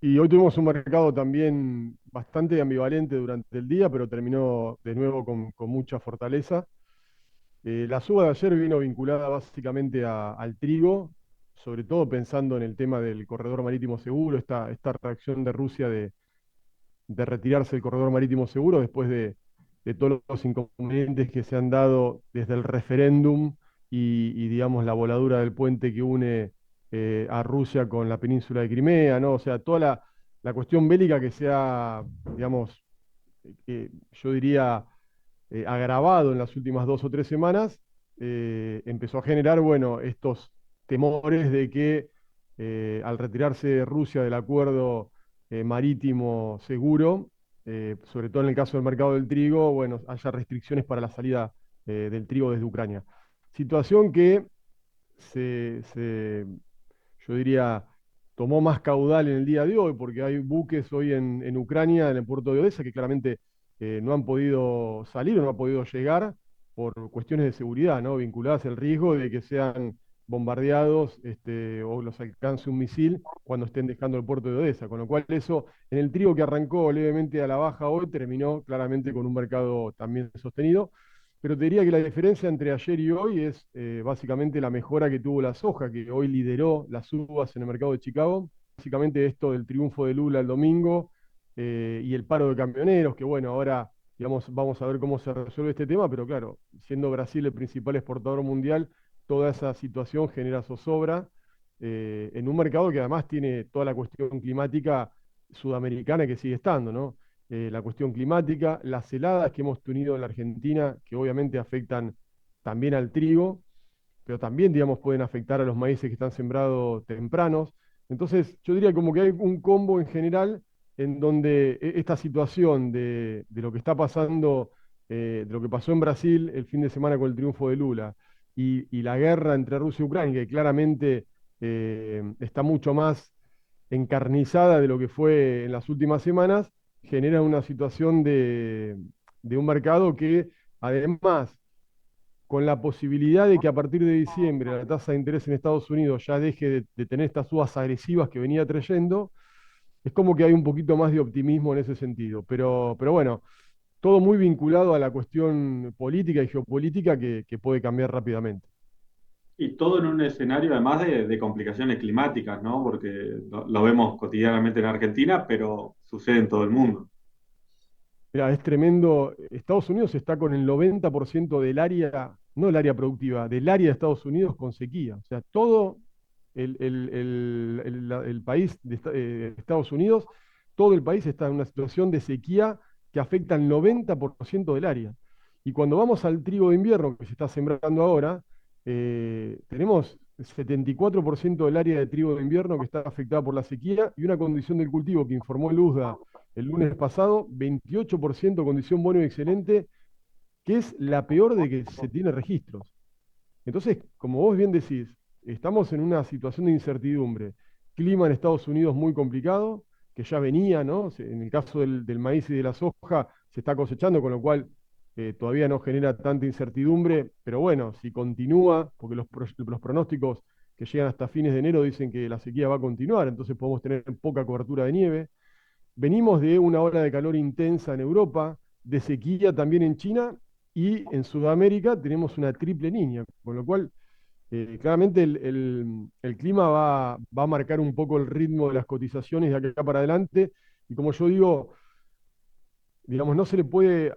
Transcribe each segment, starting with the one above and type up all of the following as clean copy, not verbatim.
Y hoy tuvimos un mercado también bastante ambivalente durante el día, pero terminó de nuevo con mucha fortaleza. La suba de ayer vino vinculada básicamente al trigo, sobre todo pensando en el tema del corredor marítimo seguro, esta reacción de Rusia de retirarse del corredor marítimo seguro después de todos los inconvenientes que se han dado desde el referéndum digamos, la voladura del puente que une a Rusia con la península de Crimea, ¿no? O sea, toda la cuestión bélica que se ha, digamos, yo diría, agravado en las últimas 2 o 3 semanas, empezó a generar, bueno, estos temores de que al retirarse Rusia del acuerdo marítimo seguro, sobre todo en el caso del mercado del trigo, bueno, haya restricciones para la salida del trigo desde Ucrania. Situación que yo diría, tomó más caudal en el día de hoy, porque hay buques hoy en Ucrania, en el puerto de Odessa, que claramente no han podido salir o no han podido llegar por cuestiones de seguridad, ¿no? Vinculadas al riesgo de que sean bombardeados o los alcance un misil cuando estén dejando el puerto de Odessa. Con lo cual eso, en el trigo que arrancó levemente a la baja hoy, terminó claramente con un mercado también sostenido. Pero te diría que la diferencia entre ayer y hoy es básicamente la mejora que tuvo la soja, que hoy lideró las subas en el mercado de Chicago. Básicamente esto del triunfo de Lula el domingo y el paro de camioneros, que bueno, ahora digamos, vamos a ver cómo se resuelve este tema, pero claro, siendo Brasil el principal exportador mundial, toda esa situación genera zozobra en un mercado que además tiene toda la cuestión climática sudamericana que sigue estando, ¿no? La cuestión climática, las heladas que hemos tenido en la Argentina, que obviamente afectan también al trigo, pero también, digamos, pueden afectar a los maíces que están sembrados tempranos. Entonces, yo diría como que hay un combo en general en donde esta situación de lo que está pasando, de lo que pasó en Brasil el fin de semana con el triunfo de Lula y la guerra entre Rusia y Ucrania, que claramente está mucho más encarnizada de lo que fue en las últimas semanas, genera una situación de un mercado que además, con la posibilidad de que a partir de diciembre la tasa de interés en Estados Unidos ya deje de tener estas subas agresivas que venía trayendo, es como que hay un poquito más de optimismo en ese sentido. Pero bueno, todo muy vinculado a la cuestión política y geopolítica que puede cambiar rápidamente. Y todo en un escenario además de complicaciones climáticas, ¿no? Porque lo vemos cotidianamente en Argentina, pero sucede en todo el mundo. Mira, es tremendo. Estados Unidos está con el 90% del área, no del área productiva, del área de Estados Unidos con sequía. O sea, todo el país de Estados Unidos, todo el país está en una situación de sequía que afecta al 90% del área. Y cuando vamos al trigo de invierno que se está sembrando ahora, tenemos 74% del área de trigo de invierno que está afectada por la sequía y una condición del cultivo que informó el USDA el lunes pasado, 28% condición buena y excelente, que es la peor de que se tiene registros. Entonces, como vos bien decís, estamos en una situación de incertidumbre. Clima en Estados Unidos muy complicado, que ya venía, ¿no? En el caso del maíz y de la soja se está cosechando, con lo cual todavía no genera tanta incertidumbre, pero bueno, si continúa, porque los pronósticos que llegan hasta fines de enero dicen que la sequía va a continuar, entonces podemos tener poca cobertura de nieve. Venimos de una ola de calor intensa en Europa, de sequía también en China y en Sudamérica tenemos una triple niña, con lo cual claramente el clima va a marcar un poco el ritmo de las cotizaciones de acá para adelante y como yo digo, digamos, no se puede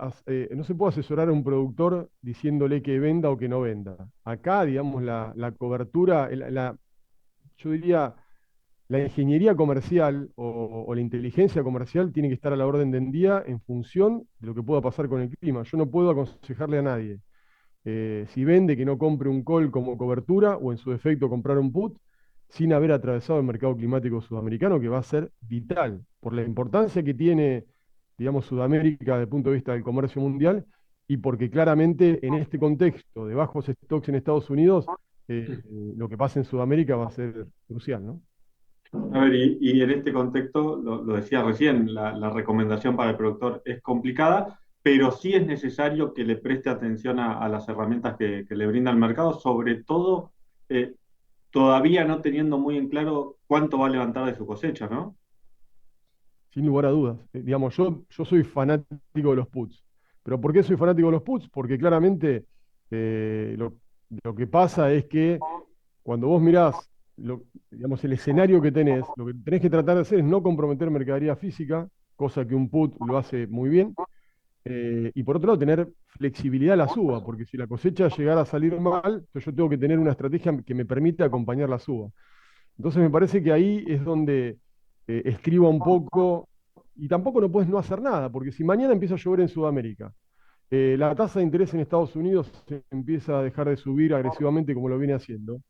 asesorar a un productor diciéndole que venda o que no venda. Acá, digamos, la cobertura, yo diría la ingeniería comercial o la inteligencia comercial tiene que estar a la orden del día en función de lo que pueda pasar con el clima. Yo no puedo aconsejarle a nadie. Si vende que no compre un call como cobertura o en su defecto comprar un put sin haber atravesado el mercado climático sudamericano, que va a ser vital por la importancia que tiene, digamos, Sudamérica desde el punto de vista del comercio mundial y porque claramente en este contexto de bajos stocks en Estados Unidos, lo que pasa en Sudamérica va a ser crucial, ¿no? A ver, y en este contexto, lo decía recién, la recomendación para el productor es complicada, pero sí es necesario que le preste atención a las herramientas que le brinda el mercado, sobre todo todavía no teniendo muy en claro cuánto va a levantar de su cosecha, ¿no? sin lugar a dudas. Digamos, yo soy fanático de los puts. ¿Pero por qué soy fanático de los puts? Porque claramente eh, lo, lo que pasa es que cuando vos mirás digamos, el escenario que tenés, lo que tenés que tratar de hacer es no comprometer mercadería física, cosa que un put lo hace muy bien, y por otro lado tener flexibilidad a la suba, porque si la cosecha llegara a salir mal, entonces yo tengo que tener una estrategia que me permita acompañar la suba. Entonces me parece que ahí es donde estriba un poco, y tampoco no puedes no hacer nada, porque si mañana empieza a llover en Sudamérica, la tasa de interés en Estados Unidos se empieza a dejar de subir agresivamente como lo viene haciendo,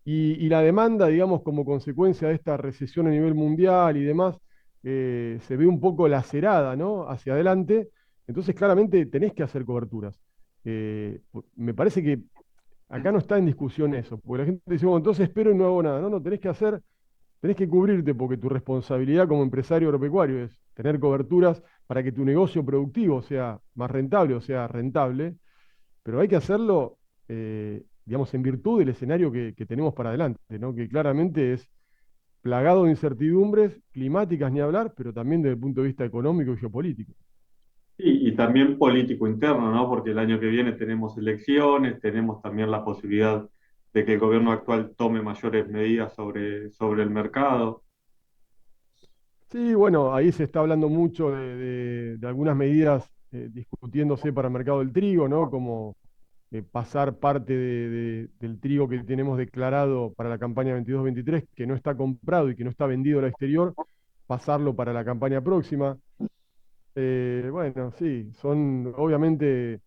y la demanda, digamos, como consecuencia de esta recesión a nivel mundial y demás, se ve un poco lacerada, ¿no? Hacia adelante. Entonces, claramente tenés que hacer coberturas. Me parece que acá no está en discusión eso, porque la gente dice, bueno, entonces espero y no hago nada. No, no, tenés que cubrirte porque tu responsabilidad como empresario agropecuario es tener coberturas para que tu negocio productivo sea más rentable o sea rentable, pero hay que hacerlo, digamos, en virtud del escenario que tenemos para adelante, ¿no? Que claramente es plagado de incertidumbres climáticas, ni hablar, pero también desde el punto de vista económico y geopolítico. Y también político interno, ¿no? Porque el año que viene tenemos elecciones, tenemos también la posibilidad de que el gobierno actual tome mayores medidas sobre el mercado. Sí, bueno, ahí se está hablando mucho de algunas medidas discutiéndose para el mercado del trigo, ¿no? Como pasar parte del trigo que tenemos declarado para la campaña 22-23, que no está comprado y que no está vendido al exterior, pasarlo para la campaña próxima. Bueno, sí, obviamente,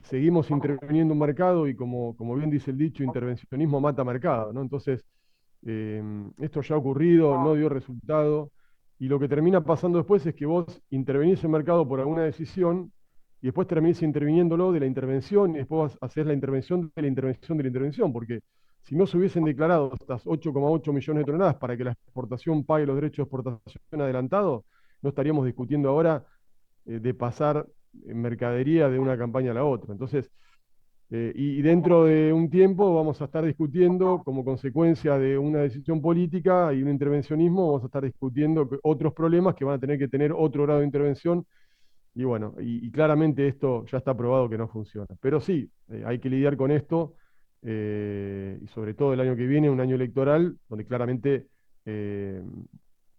seguimos interviniendo en un mercado y como bien dice el dicho, intervencionismo mata mercado, ¿no? Entonces, eh, esto ya ha ocurrido, no dio resultado, y lo que termina pasando después es que vos intervenís en mercado por alguna decisión y después terminís interviniéndolo de la intervención y después haces la intervención de la intervención de la intervención, porque si no se hubiesen declarado estas 8,8 millones de toneladas para que la exportación pague los derechos de exportación adelantados, no estaríamos discutiendo ahora de pasar mercadería de una campaña a la otra. Entonces, y dentro de un tiempo vamos a estar discutiendo, como consecuencia de una decisión política y un intervencionismo, vamos a estar discutiendo otros problemas que van a tener que tener otro grado de intervención. Y bueno, y claramente esto ya está probado que no funciona. Pero sí, hay que lidiar con esto, y sobre todo el año que viene, un año electoral, donde claramente eh,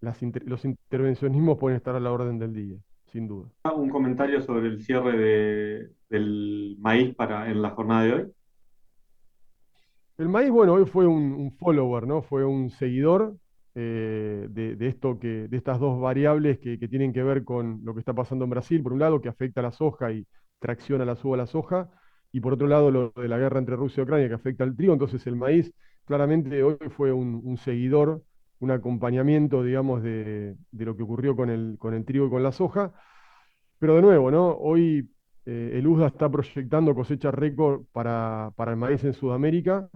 los intervencionismos pueden estar a la orden del día, sin duda. Un comentario sobre el cierre del maíz en la jornada de hoy. El maíz, bueno, hoy fue un follower, ¿no? Fue un seguidor de estas dos variables que tienen que ver con lo que está pasando en Brasil, por un lado, que afecta a la soja y tracciona la suba a la soja, y por otro lado, lo de la guerra entre Rusia y Ucrania, que afecta al trigo. Entonces, el maíz, claramente, hoy fue un seguidor, un acompañamiento, digamos, de lo que ocurrió con el trigo y con la soja. Pero de nuevo, ¿no? Hoy el USDA está proyectando cosecha récord para el maíz en Sudamérica.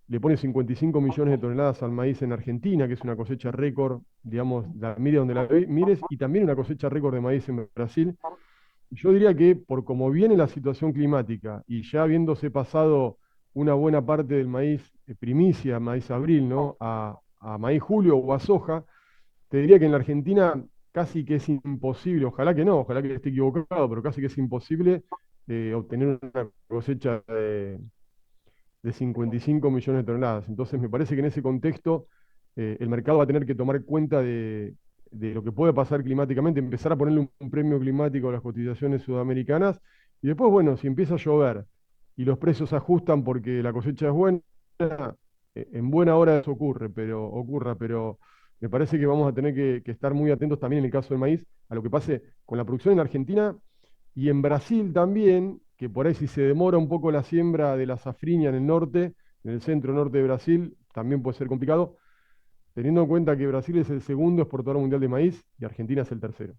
Le pone 55 millones de toneladas al maíz en Argentina, que es una cosecha récord, digamos, la mire donde mires, y también una cosecha récord de maíz en Brasil. Yo diría que por cómo viene la situación climática y ya habiéndose pasado una buena parte del maíz primicia, maíz abril, ¿no? A maíz julio o a soja, te diría que en la Argentina casi que es imposible, ojalá que no, ojalá que esté equivocado, pero casi que es imposible obtener una cosecha de 55 millones de toneladas. Entonces me parece que en ese contexto el mercado va a tener que tomar cuenta de lo que puede pasar climáticamente, empezar a ponerle un premio climático a las cotizaciones sudamericanas, y después, bueno, si empieza a llover y los precios se ajustan porque la cosecha es buena, en buena hora eso ocurra, pero me parece que vamos a tener que estar muy atentos también en el caso del maíz a lo que pase con la producción en Argentina y en Brasil también, que por ahí si se demora un poco la siembra de la safriña en el norte, en el centro norte de Brasil, también puede ser complicado, teniendo en cuenta que Brasil es el segundo exportador mundial de maíz y Argentina es el tercero.